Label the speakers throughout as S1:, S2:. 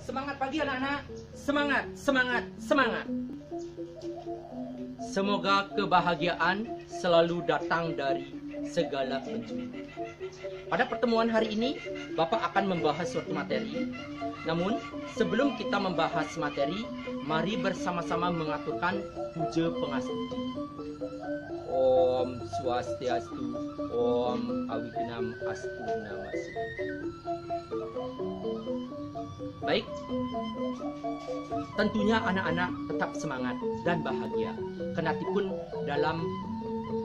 S1: Semangat pagi anak-anak. Semangat, semangat, semangat. Semoga kebahagiaan selalu datang dari segala penjuru. Pada pertemuan hari ini, Bapak akan membahas suatu materi. Namun, sebelum kita membahas materi, mari bersama-sama mengaturkan puja pengastuti. Om Swastiastu, Om Awignam Astu Namastu. Baik, tentunya anak-anak tetap semangat dan bahagia, kendatipun dalam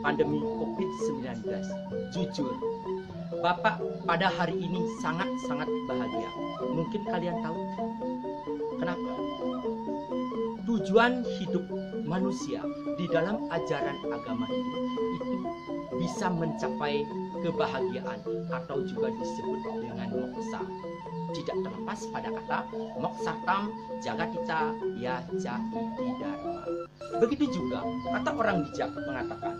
S1: pandemi COVID-19. Jujur, Bapak pada hari ini sangat-sangat bahagia. Mungkin kalian tahu kenapa? Tujuan hidup manusia di dalam ajaran agama itu bisa mencapai kebahagiaan atau juga disebut dengan moksa. Tidak terlepas pada kata moksatam jagatita ya jahiti dharma. Begitu juga kata orang bijak mengatakan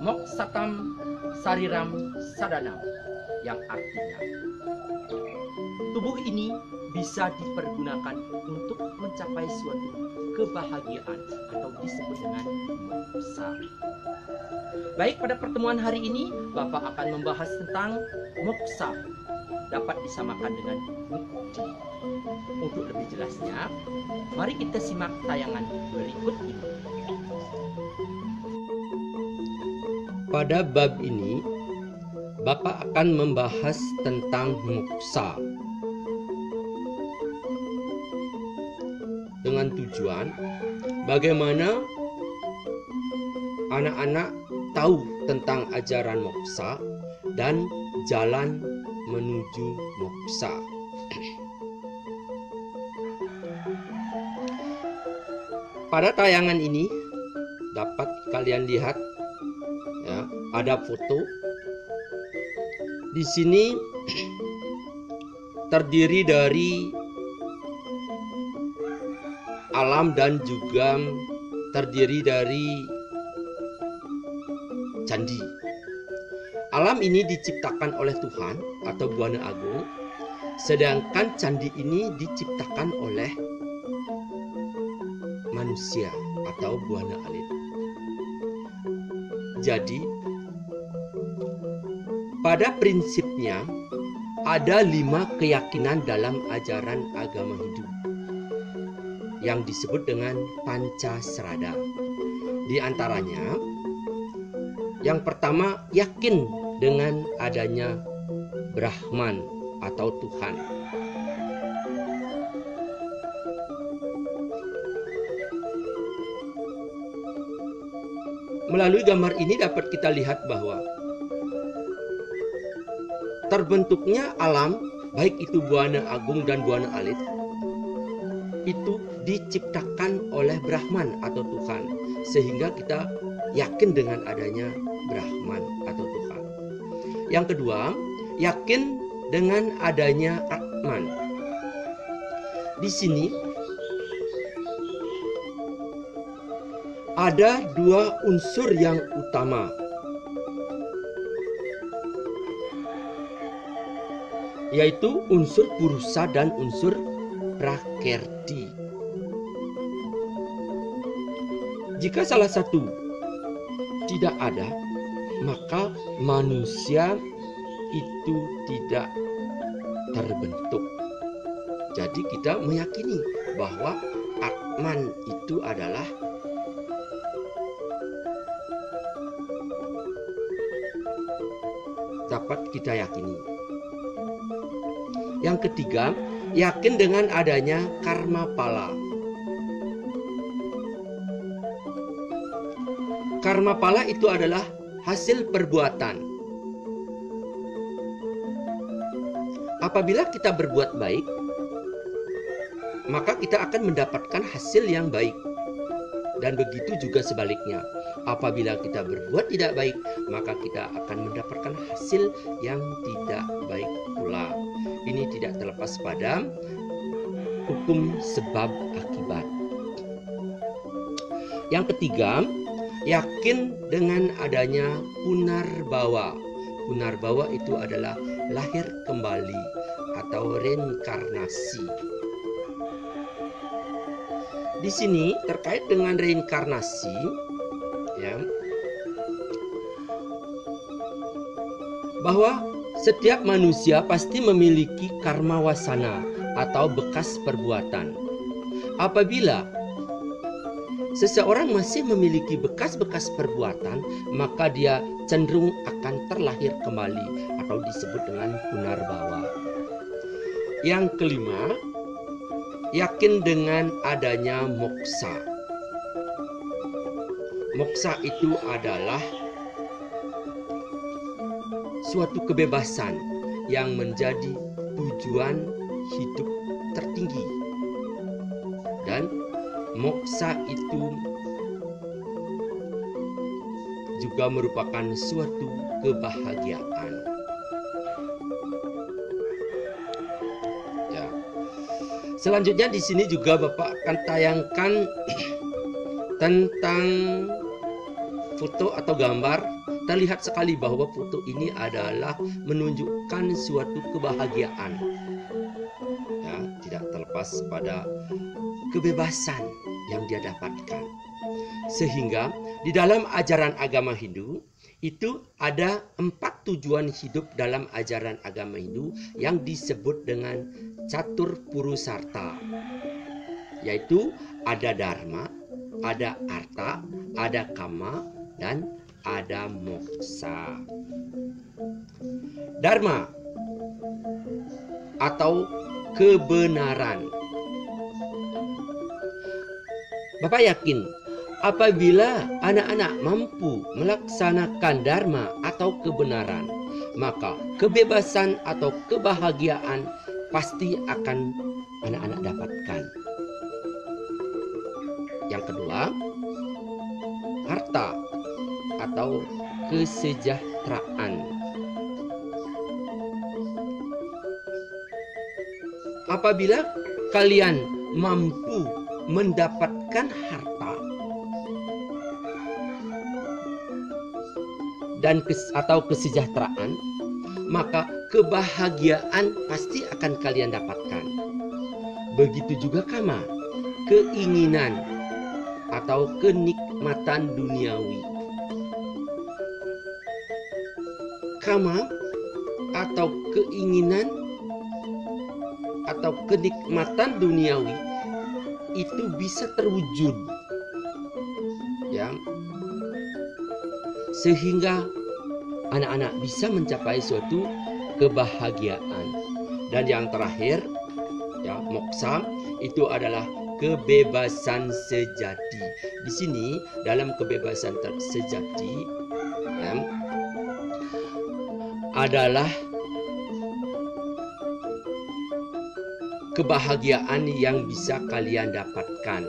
S1: moksatam sariram sadanam, yang artinya tubuh ini bisa dipergunakan untuk mencapai suatu kebahagiaan atau disebut dengan moksa. Baik, pada pertemuan hari ini Bapak akan membahas tentang moksa, dapat disamakan dengan mukti. Untuk lebih jelasnya, mari kita simak tayangan berikut ini. Pada bab ini, Bapak akan membahas tentang moksa dengan tujuan bagaimana anak-anak tahu tentang ajaran moksa dan jalan menuju moksa. Pada tayangan ini dapat kalian lihat ya, ada foto. Di sini terdiri dari alam dan juga terdiri dari candi. Alam ini diciptakan oleh Tuhan atau Buana Agung, sedangkan candi ini diciptakan oleh manusia atau Buana Alit. Jadi, pada prinsipnya ada 5 keyakinan dalam ajaran agama Hindu yang disebut dengan Pancasrada. Di antaranya, yang pertama, yakin dengan adanya Brahman atau Tuhan. Melalui gambar ini dapat kita lihat bahwa terbentuknya alam, baik itu Buana Agung dan Buana Alit, itu diciptakan oleh Brahman atau Tuhan, sehingga kita yakin dengan adanya Brahman atau Tuhan. Yang kedua, yakin dengan adanya Atman. Di sini ada 2 unsur yang utama, yaitu unsur Purusa dan unsur Prakerti. Jika salah satu tidak ada, maka manusia itu tidak terbentuk. Jadi kita meyakini bahwa Atman itu adalah dapat kita yakini. Yang ketiga, yakin dengan adanya karma pala. Karma pala itu adalah hasil perbuatan. Apabila kita berbuat baik, maka kita akan mendapatkan hasil yang baik. Dan begitu juga sebaliknya. Apabila kita berbuat tidak baik, maka kita akan mendapatkan hasil yang tidak baik pula. Ini tidak terlepas pada hukum sebab akibat. Yang ketiga, yakin dengan adanya punarbawa. Punarbawa itu adalah lahir kembali atau reinkarnasi.
S2: di sini terkait dengan reinkarnasi, ya, bahwa setiap manusia pasti memiliki karma wasana atau bekas perbuatan. Apabila seseorang masih memiliki bekas-bekas perbuatan, maka dia cenderung akan terlahir kembali atau disebut dengan punarbawa. Yang kelima, yakin dengan adanya moksa. Moksa itu adalah suatu kebebasan yang menjadi tujuan hidup tertinggi. Dan moksa itu juga merupakan suatu kebahagiaan. Ya. Selanjutnya di sini juga Bapak akan tayangkan tentang foto atau gambar. Terlihat sekali bahwa foto ini adalah menunjukkan suatu kebahagiaan. Ya, tidak terlepas pada kebebasan yang dia dapatkan. Sehingga di dalam ajaran agama Hindu itu ada 4 tujuan hidup dalam ajaran agama Hindu yang disebut dengan catur purusarta, yaitu ada dharma, ada arta, ada kama, dan ada moksa. Dharma atau kebenaran. Bapak yakin apabila anak-anak mampu melaksanakan dharma atau kebenaran, maka kebebasan atau kebahagiaan pasti akan anak-anak dapatkan. Yang kedua, harta atau kesejahteraan. Apabila kalian mampu mendapatkan harta dan atau kesejahteraan, maka kebahagiaan pasti akan kalian dapatkan. Begitu juga kama, keinginan atau kenikmatan duniawi. Kama atau keinginan atau kenikmatan duniawi itu bisa terwujud, ya, sehingga anak-anak bisa mencapai suatu kebahagiaan. Dan yang terakhir, ya, moksa itu adalah kebebasan sejati. Di sini dalam kebebasan sejati, ya, adalah kebahagiaan yang bisa kalian dapatkan,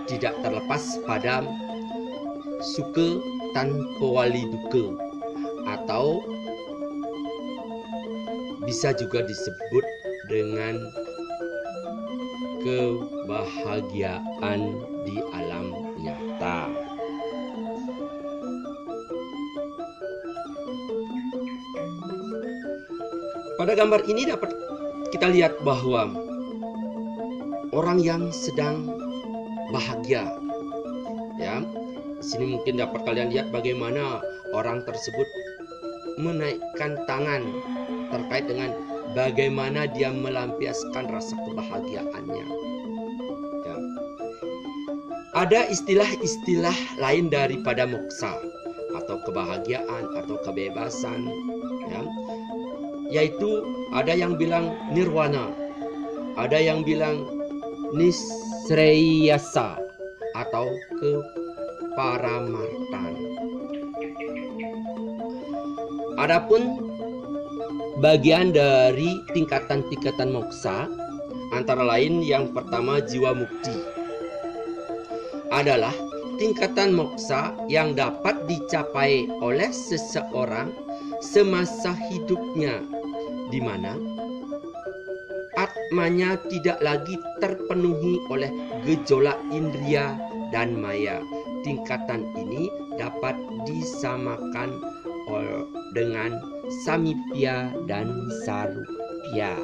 S2: tidak terlepas pada suka tanpa wali duka, atau bisa juga disebut dengan kebahagiaan di alam nyata. Pada gambar ini dapat kita lihat bahwa orang yang sedang bahagia, ya, di sini mungkin dapat kalian lihat bagaimana orang tersebut menaikkan tangan terkait dengan bagaimana dia melampiaskan rasa kebahagiaannya. Ya. Ada istilah-istilah lain daripada moksa atau kebahagiaan atau kebebasan, ya, yaitu ada yang bilang nirwana, ada yang bilang nisreyasa atau keparamartan. Adapun bagian dari tingkatan-tingkatan moksa, antara lain yang pertama jiwa mukti, adalah tingkatan moksa yang dapat dicapai oleh seseorang semasa hidupnya, di mana atmanya tidak lagi terpenuhi oleh gejolak indria dan maya. Tingkatan ini dapat disamakan dengan samipya dan sarupya.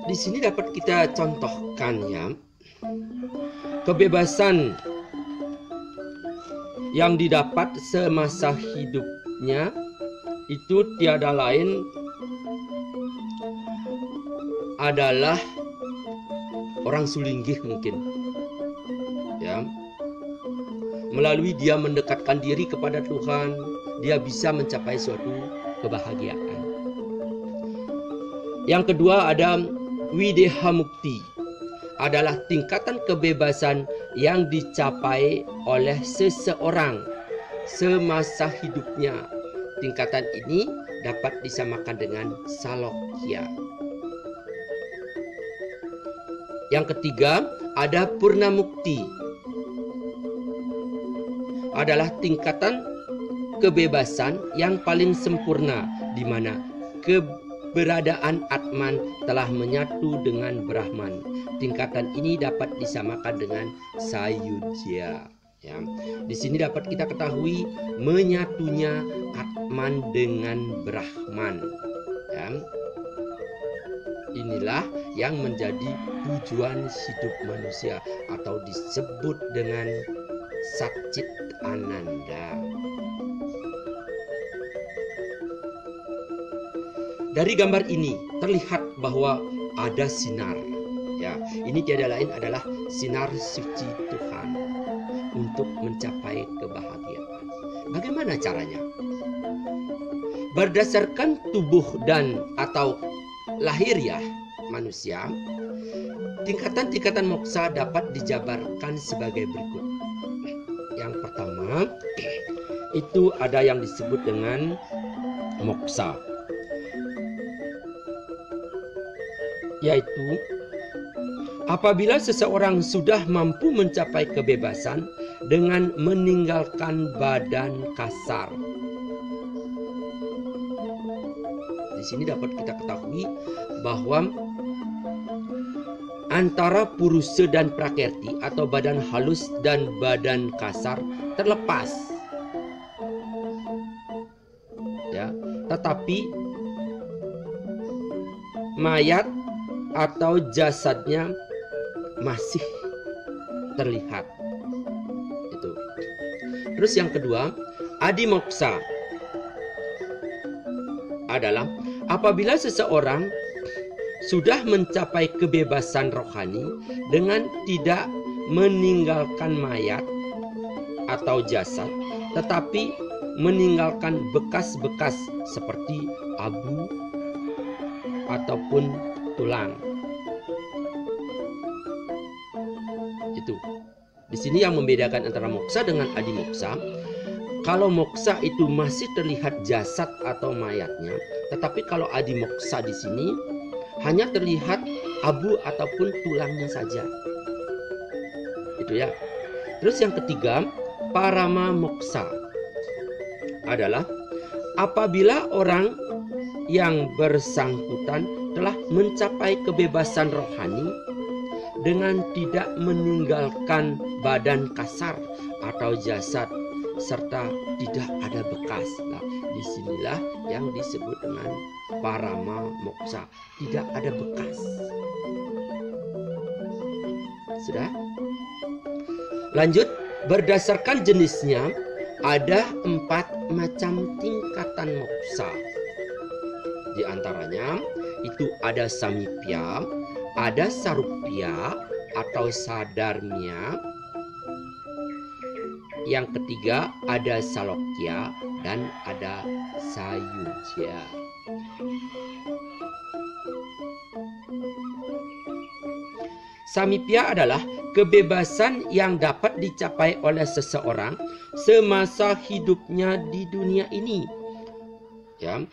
S2: Di sini dapat kita contohkan ya, kebebasan yang didapat semasa hidupnya itu tiada lain adalah orang sulinggih mungkin ya. Melalui dia mendekatkan diri kepada Tuhan, dia bisa mencapai suatu kebahagiaan. Yang kedua ada Wideha Mukti, adalah tingkatan kebebasan yang dicapai oleh seseorang semasa hidupnya. Tingkatan ini dapat disamakan dengan Salokya. Yang ketiga ada Purna Mukti, adalah tingkatan kebebasan yang paling sempurna, di mana keberadaan Atman telah menyatu dengan Brahman. Tingkatan ini dapat disamakan dengan Sayujya. Ya. Di sini dapat kita ketahui menyatunya Atman dengan Brahman. Ya. Inilah yang menjadi tujuan hidup manusia atau disebut dengan Satchit Ananda. Dari gambar ini terlihat bahwa ada sinar. Ya, ini tiada lain adalah sinar suci Tuhan untuk mencapai kebahagiaan. Bagaimana caranya? Berdasarkan tubuh dan atau lahiriah manusia, tingkatan-tingkatan moksa dapat dijabarkan sebagai berikut. Yang pertama, itu ada yang disebut dengan moksa, yaitu apabila seseorang sudah mampu mencapai kebebasan dengan meninggalkan badan kasar. Di sini dapat kita ketahui bahwa antara purusa dan prakerti atau badan halus dan badan kasar terlepas. Ya, tetapi mayat atau jasadnya masih terlihat. Itu. Terus yang kedua, adimoksa adalah apabila seseorang sudah mencapai kebebasan rohani dengan tidak meninggalkan mayat atau jasad, tetapi meninggalkan bekas-bekas seperti abu ataupun tulang. Itu. Di sini yang membedakan antara moksa dengan adimoksa. Kalau moksa itu masih terlihat jasad atau mayatnya, tetapi kalau adimoksa di sini hanya terlihat abu ataupun tulangnya saja. Itu ya. Terus yang ketiga, parama moksa adalah apabila orang yang bersangkutan telah mencapai kebebasan rohani dengan tidak meninggalkan badan kasar atau jasad serta tidak ada bekas. Nah, disinilah yang disebut dengan parama moksa, tidak ada bekas. Sudah? Lanjut, berdasarkan jenisnya ada 4 macam tingkatan moksa. Di antaranya itu ada samipya, ada sarupya atau sadarmya. Yang ketiga ada salokya dan ada sayujya. Samipya adalah kebebasan yang dapat dicapai oleh seseorang semasa hidupnya di dunia ini. Ya.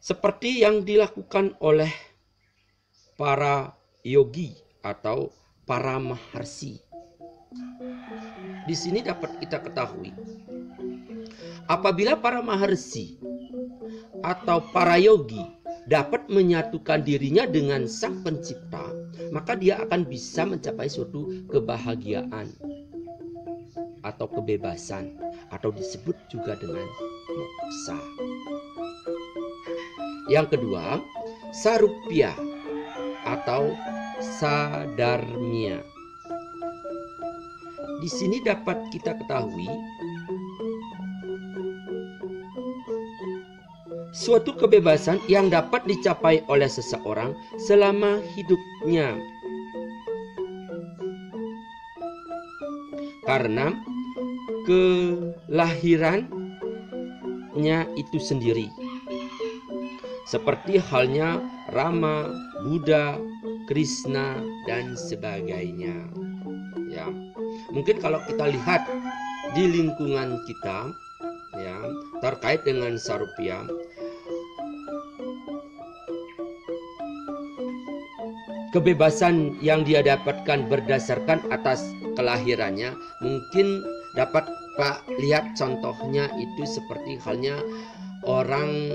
S2: Seperti yang dilakukan oleh para yogi atau para maharsi. Di sini dapat kita ketahui, apabila para maharsi atau para yogi dapat menyatukan dirinya dengan Sang Pencipta, maka dia akan bisa mencapai suatu kebahagiaan atau kebebasan, atau disebut juga dengan moksa. Yang kedua, sarupya atau sadarmia. Di sini dapat kita ketahui suatu kebebasan yang dapat dicapai oleh seseorang selama hidupnya. Karena kelahirannya itu sendiri. Seperti halnya Rama, Buddha, Krishna, dan sebagainya. Ya. Mungkin kalau kita lihat di lingkungan kita, ya, terkait dengan Sarupya, kebebasan yang dia dapatkan berdasarkan atas kelahirannya, mungkin dapat Pak lihat contohnya itu seperti halnya seorang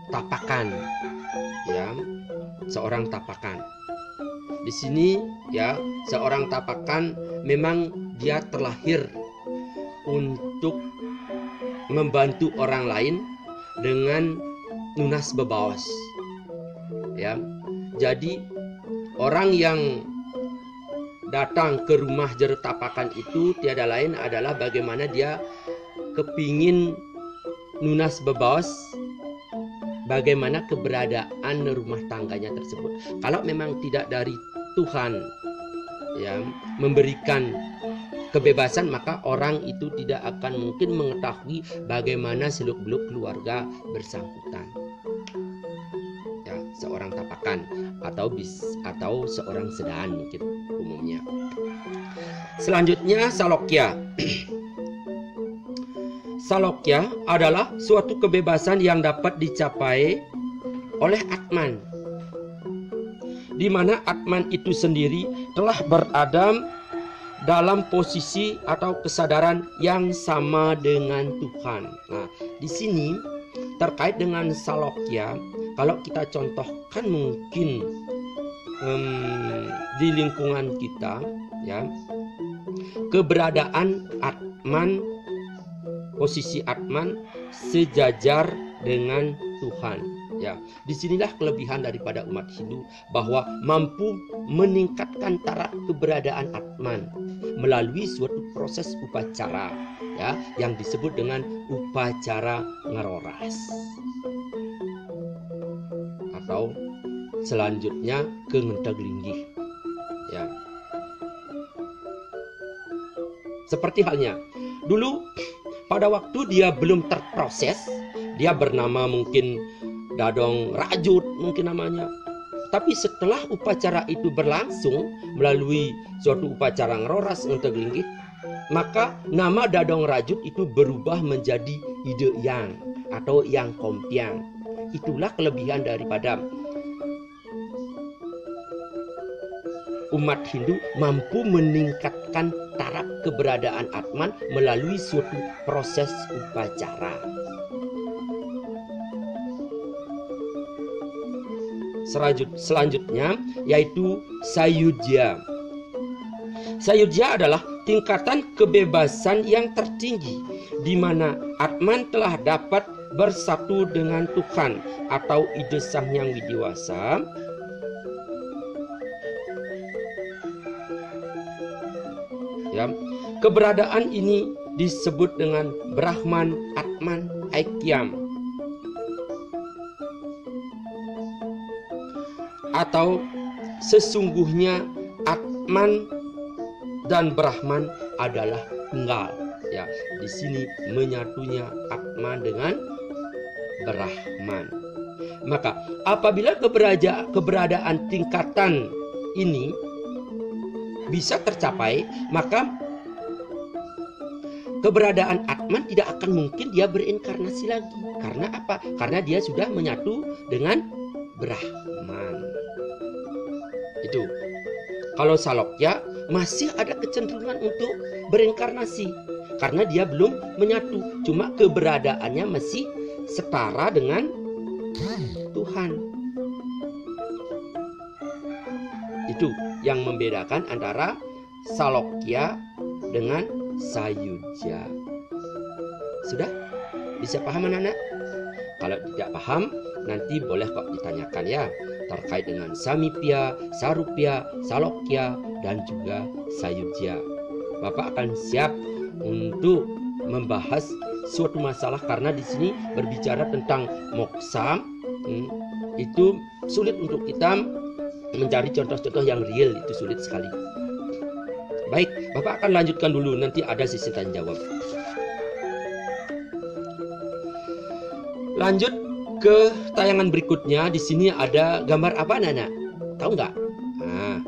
S2: tapakan, ya, seorang tapakan. Di sini, ya, seorang tapakan memang dia terlahir untuk membantu orang lain dengan nunas bebaos, ya. Jadi orang yang datang ke rumah jero tapakan itu tiada lain adalah bagaimana dia kepingin nunas bebaos, bagaimana keberadaan rumah tangganya tersebut. Kalau memang tidak dari Tuhan, ya, memberikan kebebasan, maka orang itu tidak akan mungkin mengetahui bagaimana seluk-beluk keluarga bersangkutan. Ya, seorang tapakan atau seorang sedaan mungkin umumnya. Selanjutnya Salokya. Salokya adalah suatu kebebasan yang dapat dicapai oleh Atman, di mana Atman itu sendiri telah berada dalam posisi atau kesadaran yang sama dengan Tuhan. Nah, di sini terkait dengan Salokya, kalau kita contohkan mungkin di lingkungan kita, ya, keberadaan Atman, posisi Atman sejajar dengan Tuhan. Ya, disinilah kelebihan daripada umat Hindu, bahwa mampu meningkatkan taraf keberadaan Atman melalui suatu proses upacara, ya, yang disebut dengan upacara ngeroras, atau selanjutnya ke ngentaglinggih, ya. Seperti halnya dulu pada waktu dia belum terproses, dia bernama mungkin Dadong Rajut mungkin namanya. Tapi setelah upacara itu berlangsung melalui suatu upacara ngeroras ngentaglinggih, maka nama Dadong Rajut itu berubah menjadi Ide Yang atau Yang Kompiang. Itulah kelebihan daripada umat Hindu mampu meningkatkan taraf keberadaan Atman melalui suatu proses upacara. Selanjutnya yaitu Sayudya. Sayudya adalah tingkatan kebebasan yang tertinggi, di mana Atman telah dapat bersatu dengan Tuhan atau ide Sang Hyang Widiwasa. Ya, keberadaan ini disebut dengan Brahman Atman Aikyam, atau sesungguhnya Atman dan Brahman adalah tunggal. Ya, di sini menyatunya Atman dengan Brahman. Maka apabila keberadaan tingkatan ini bisa tercapai, maka keberadaan Atman tidak akan mungkin dia berinkarnasi lagi. Karena apa? Karena dia sudah menyatu dengan Brahman. Itu. Kalau Salokya masih ada kecenderungan untuk berinkarnasi karena dia belum menyatu, cuma keberadaannya masih setara dengan Tuhan. Itu yang membedakan antara Salokya dengan Sayudya. Sudah? Bisa paham anak-anak? Kalau tidak paham, nanti boleh kok ditanyakan ya, terkait dengan Samipya, Sarupya, Salokya, dan juga Sayujya. Bapak akan siap untuk membahas suatu masalah karena di sini berbicara tentang moksa. Itu sulit untuk kita mencari contoh-contoh yang real, itu sulit sekali. Baik, Bapak akan lanjutkan dulu, nanti ada sesi tanya jawab. Lanjut ke tayangan berikutnya. Di sini ada gambar apa, anak-anak? Tahu nggak? Nah,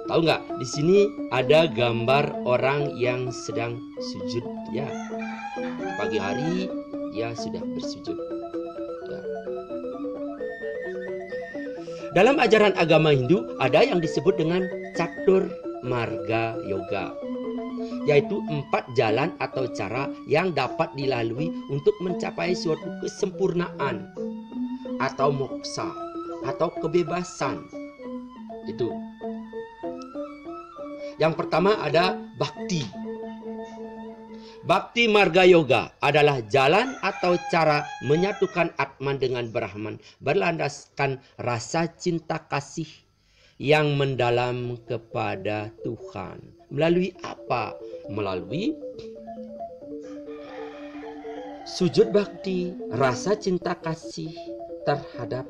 S2: tahu nggak? Di sini ada gambar orang yang sedang sujud, ya. Pagi hari dia sudah bersujud. Ya. Dalam ajaran agama Hindu ada yang disebut dengan Catur Marga Yoga, yaitu 4 jalan atau cara yang dapat dilalui untuk mencapai suatu kesempurnaan atau moksa atau kebebasan. Itu. Yang pertama ada Bhakti. Bhakti Marga Yoga adalah jalan atau cara menyatukan Atman dengan Brahman berlandaskan rasa cinta kasih yang mendalam kepada Tuhan. Melalui apa? Melalui sujud bakti, rasa cinta kasih terhadap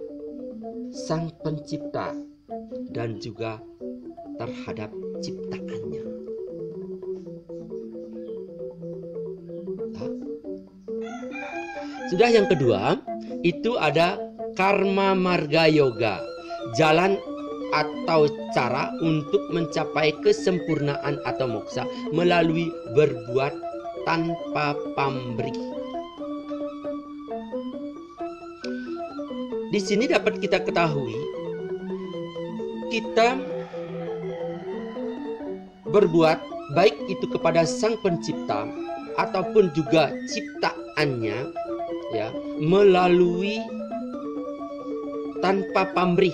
S2: Sang Pencipta dan juga terhadap ciptaannya. Sudah yang kedua, itu ada Karma Marga Yoga, jalan atau cara untuk mencapai kesempurnaan atau moksa melalui berbuat tanpa pamrih. Di sini dapat kita ketahui, kita berbuat baik itu kepada Sang Pencipta ataupun juga ciptaannya, ya, melalui tanpa pamrih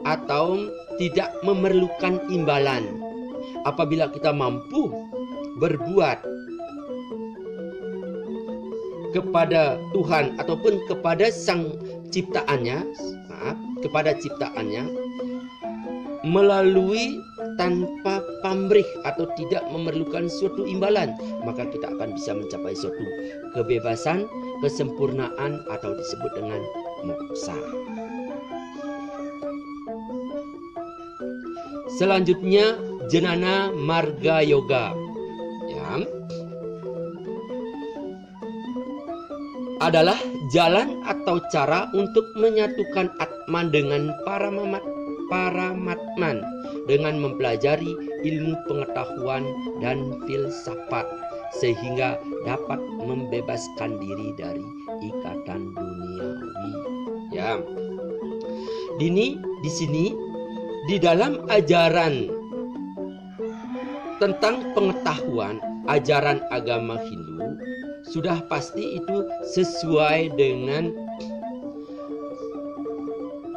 S2: atau tidak memerlukan imbalan. Apabila kita mampu berbuat kepada Tuhan ataupun kepada Sang ciptaannya, kepada ciptaannya melalui tanpa pamrih atau tidak memerlukan suatu imbalan, maka kita akan bisa mencapai suatu kebebasan, kesempurnaan atau disebut dengan moksa. Selanjutnya Jnana Marga Yoga, ya, adalah jalan atau cara untuk menyatukan Atman dengan Paramatman dengan mempelajari ilmu pengetahuan dan filsafat sehingga dapat membebaskan diri dari ikatan duniawi. Ya. Di sini di dalam ajaran tentang pengetahuan, ajaran agama Hindu sudah pasti itu sesuai dengan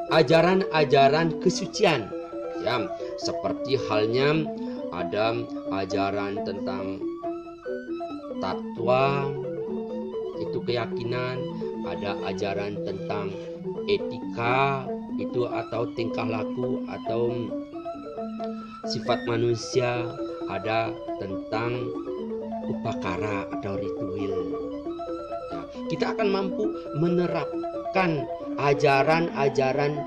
S2: ajaran-ajaran kesucian, ya, seperti halnya ada ajaran tentang tatwa, itu keyakinan, ada ajaran tentang etika, itu atau tingkah laku atau sifat manusia, ada tentang upakara atau ritual. Ya, kita akan mampu menerapkan ajaran-ajaran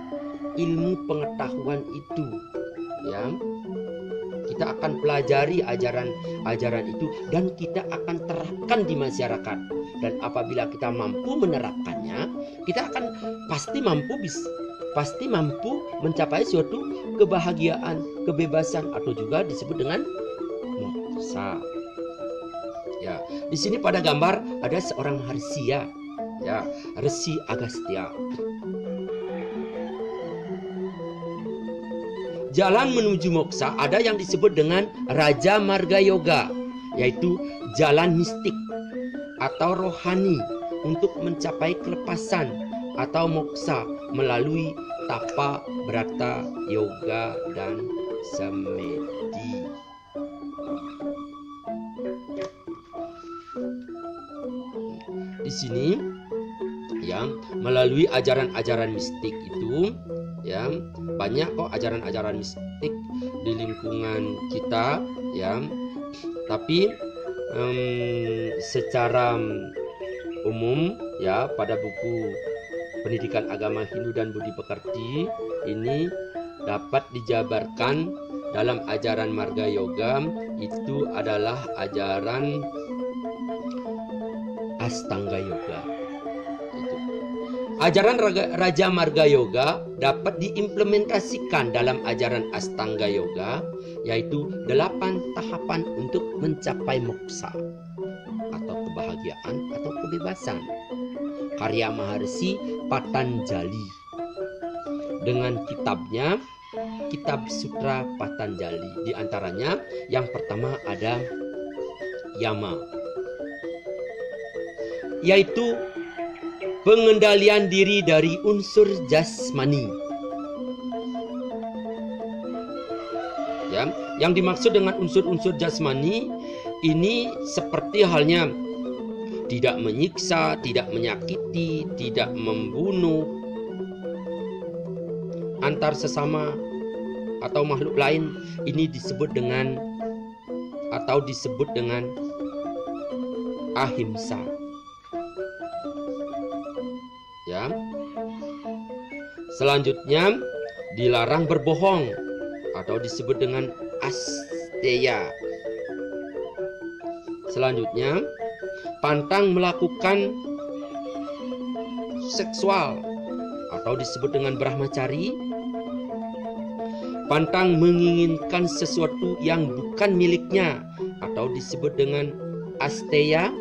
S2: ilmu pengetahuan itu, ya. Kita akan pelajari ajaran-ajaran itu dan kita akan terapkan di masyarakat. Dan apabila kita mampu menerapkannya, kita akan pasti mampu mencapai suatu kebahagiaan, kebebasan atau juga disebut dengan moksa. Ya, di sini pada gambar ada seorang Maharshi, ya, Resi Agastya. Jalan menuju moksa ada yang disebut dengan Raja Marga Yoga, yaitu jalan mistik atau rohani untuk mencapai kelepasan atau moksa melalui tapa, brata, yoga, dan semedi. Di di sini ya, melalui ajaran-ajaran mistik itu ya, banyak kok ajaran-ajaran mistik di lingkungan kita ya. Tapi secara umum ya, pada buku Pendidikan Agama Hindu dan Budi Pekerti ini dapat dijabarkan dalam ajaran Marga Yoga itu adalah ajaran Astanga Yoga. Ajaran Raja Marga Yoga dapat diimplementasikan dalam ajaran Astanga Yoga, yaitu 8 tahapan untuk mencapai moksa atau kebahagiaan atau kebebasan. Karya Maharsi Patanjali dengan kitabnya Kitab Sutra Patanjali. Di antaranya yang pertama ada Yama, yaitu pengendalian diri dari unsur jasmani. Ya, yang dimaksud dengan unsur-unsur jasmani ini seperti halnya tidak menyiksa, tidak menyakiti, tidak membunuh antar sesama atau makhluk lain. Ini disebut dengan ahimsa. Ya. Selanjutnya dilarang berbohong atau disebut dengan asteya. Selanjutnya pantang melakukan seksual atau disebut dengan brahmacari. Pantang menginginkan sesuatu yang bukan miliknya atau disebut dengan asteya.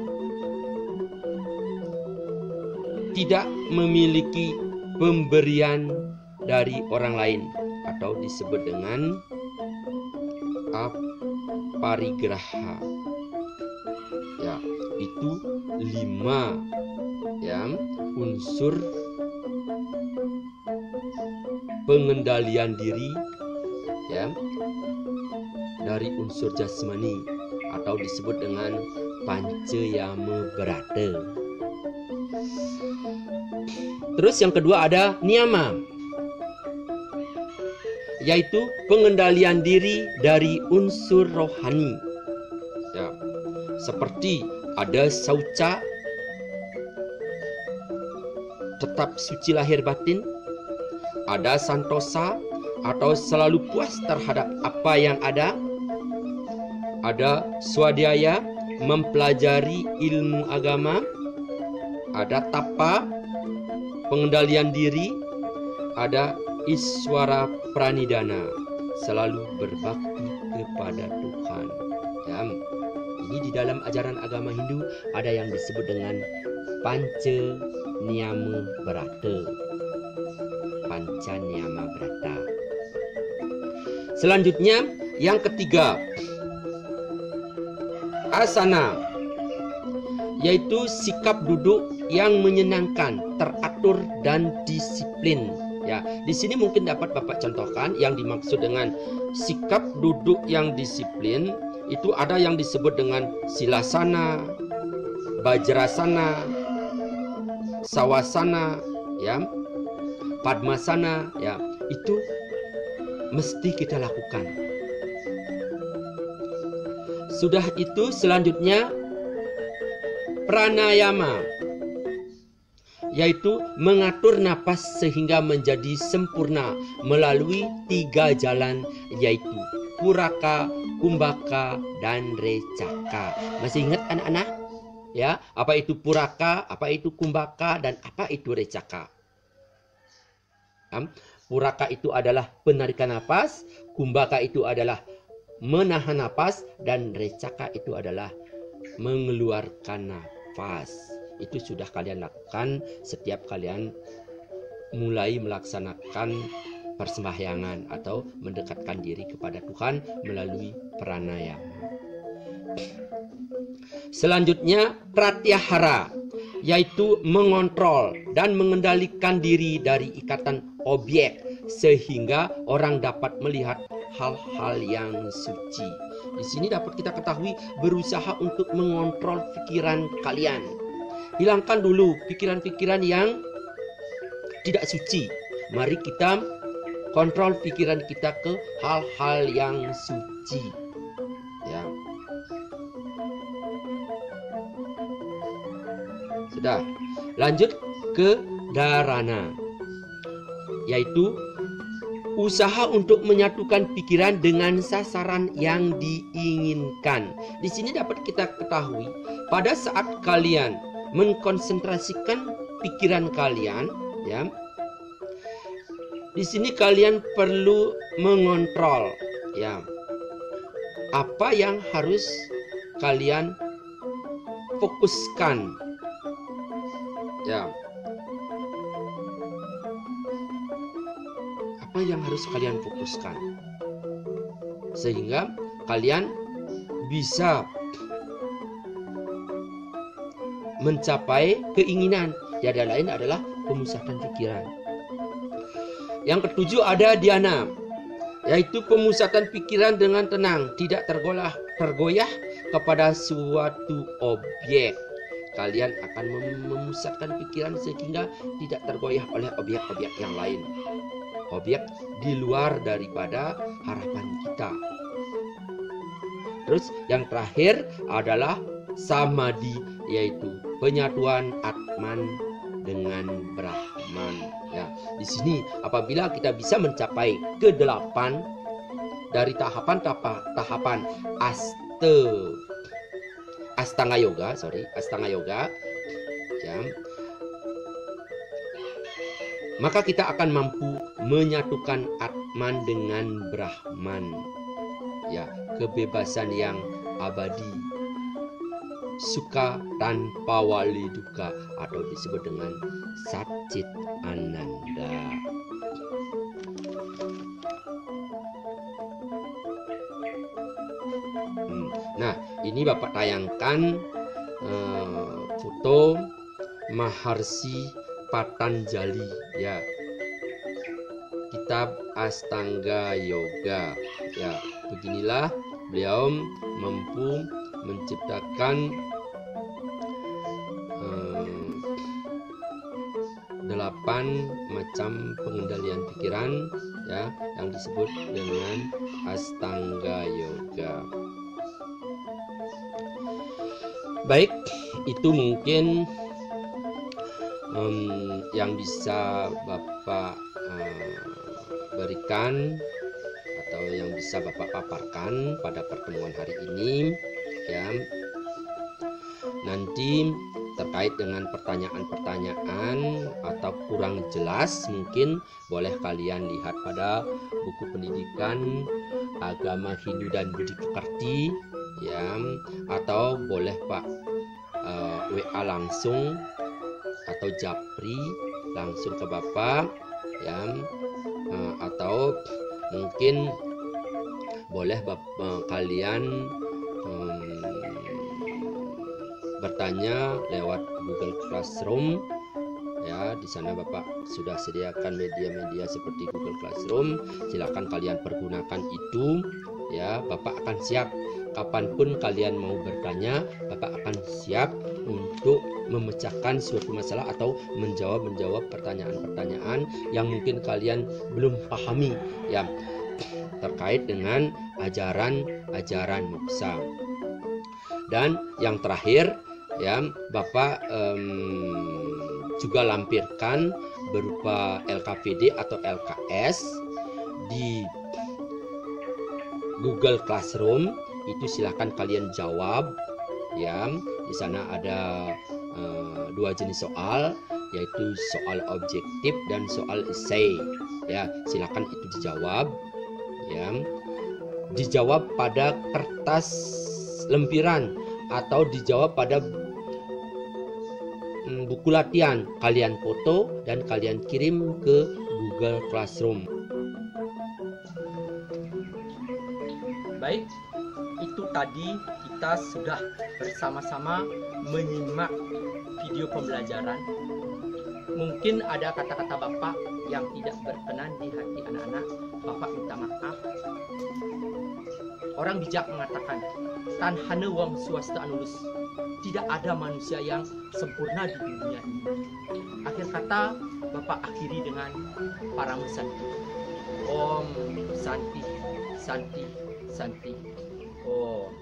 S2: Tidak memiliki pemberian dari orang lain atau disebut dengan aparigraha. Ya, itu 5 ya unsur pengendalian diri ya dari unsur jasmani atau disebut dengan pancayama berata. Terus yang kedua ada niyama, yaitu pengendalian diri dari unsur rohani. Ya, seperti ada sauca, tetap suci lahir batin. Ada santosa atau selalu puas terhadap apa yang ada. Ada swadhyaya, mempelajari ilmu agama. Ada tapa, pengendalian diri. Ada iswara pranidana, selalu berbakti kepada Tuhan. Ya, ini di dalam ajaran agama Hindu ada yang disebut dengan panca niyama brata. Panca niyama brata. Selanjutnya yang ketiga, asana, yaitu sikap duduk yang menyenangkan, teratur dan disiplin. Ya, di sini mungkin dapat Bapak contohkan yang dimaksud dengan sikap duduk yang disiplin itu ada yang disebut dengan silasana, bajrasana, sawasana, ya, padmasana, ya, itu mesti kita lakukan. Sudah itu selanjutnya pranayama, yaitu mengatur napas sehingga menjadi sempurna melalui 3 jalan, yaitu puraka, kumbaka, dan recaka. Masih ingat anak-anak? Ya, apa itu puraka, apa itu kumbaka, dan apa itu recaka? Puraka itu adalah penarikan napas, kumbaka itu adalah menahan napas, dan recaka itu adalah mengeluarkan nafas. Itu sudah kalian lakukan setiap kalian mulai melaksanakan persembahyangan atau mendekatkan diri kepada Tuhan melalui pranayama. Selanjutnya pratyahara, yaitu mengontrol dan mengendalikan diri dari ikatan objek sehingga orang dapat melihat hal-hal yang suci. Di sini dapat kita ketahui berusaha untuk mengontrol pikiran kalian. hilangkan dulu pikiran-pikiran yang tidak suci. Mari kita kontrol pikiran kita ke hal-hal yang suci. Ya. Sudah. Lanjut ke dharana, yaitu usaha untuk menyatukan pikiran dengan sasaran yang diinginkan. Di sini dapat kita ketahui, pada saat kalian mengkonsentrasikan pikiran kalian, ya, di sini kalian perlu mengontrol, ya, apa yang harus kalian fokuskan, ya. Apa yang harus kalian fokuskan sehingga kalian bisa mencapai keinginan. Tiada lain adalah pemusatan pikiran. Yang ketujuh ada dhyana, yaitu pemusatan pikiran dengan tenang, tidak tergoyah kepada suatu objek. Kalian akan memusatkan pikiran sehingga tidak tergoyah oleh objek-objek yang lain, objek di luar daripada harapan kita. Terus yang terakhir adalah samadhi, yaitu penyatuan Atman dengan Brahman. Ya, di sini apabila kita bisa mencapai ke-8 dari tahapan Astanga Yoga, ya, maka kita akan mampu menyatukan Atman dengan Brahman, ya, kebebasan yang abadi, suka tanpa wali duka, atau disebut dengan Satchit Ananda. Nah, ini Bapak tayangkan foto Maharsi Patanjali, ya, kitab Astanga Yoga. Ya, beginilah beliau mampu menciptakan 8 macam pengendalian pikiran, ya, yang disebut dengan Astanga Yoga. Baik, itu mungkin yang bisa Bapak berikan atau yang bisa Bapak paparkan pada pertemuan hari ini, ya. Nanti terkait dengan pertanyaan-pertanyaan atau kurang jelas, mungkin boleh kalian lihat pada buku pendidikan agama Hindu dan Budi Pekerti, ya, atau boleh Pak WA langsung atau japri langsung ke Bapak, ya, atau mungkin boleh kalian bertanya lewat Google Classroom, ya. Di sana Bapak sudah sediakan media-media seperti Google Classroom, silakan kalian pergunakan itu, ya. Bapak akan siap kapanpun kalian mau bertanya, Bapak akan siap untuk memecahkan suatu masalah atau menjawab pertanyaan-pertanyaan yang mungkin kalian belum pahami, ya, terkait dengan ajaran moksa. Dan yang terakhir, ya, Bapak juga lampirkan berupa LKPD atau LKS di Google Classroom. Itu silahkan kalian jawab, ya. Di sana ada 2 jenis soal, yaitu soal objektif dan soal esai, ya. Silahkan itu dijawab, ya. Dijawab pada kertas lempiran atau dijawab pada buku latihan. Kalian foto dan kalian kirim ke Google Classroom.
S1: Baik, itu tadi kita sudah bersama-sama menyimak video pembelajaran. Mungkin ada kata-kata Bapak yang tidak berkenan di hati anak-anak. Bapak minta maaf. Orang bijak mengatakan, tan hane wong swasta anulus, tidak ada manusia yang sempurna di dunia ini. Akhir kata, Bapak akhiri dengan Parang Santi. Om Santi, Santi, Santi. Om.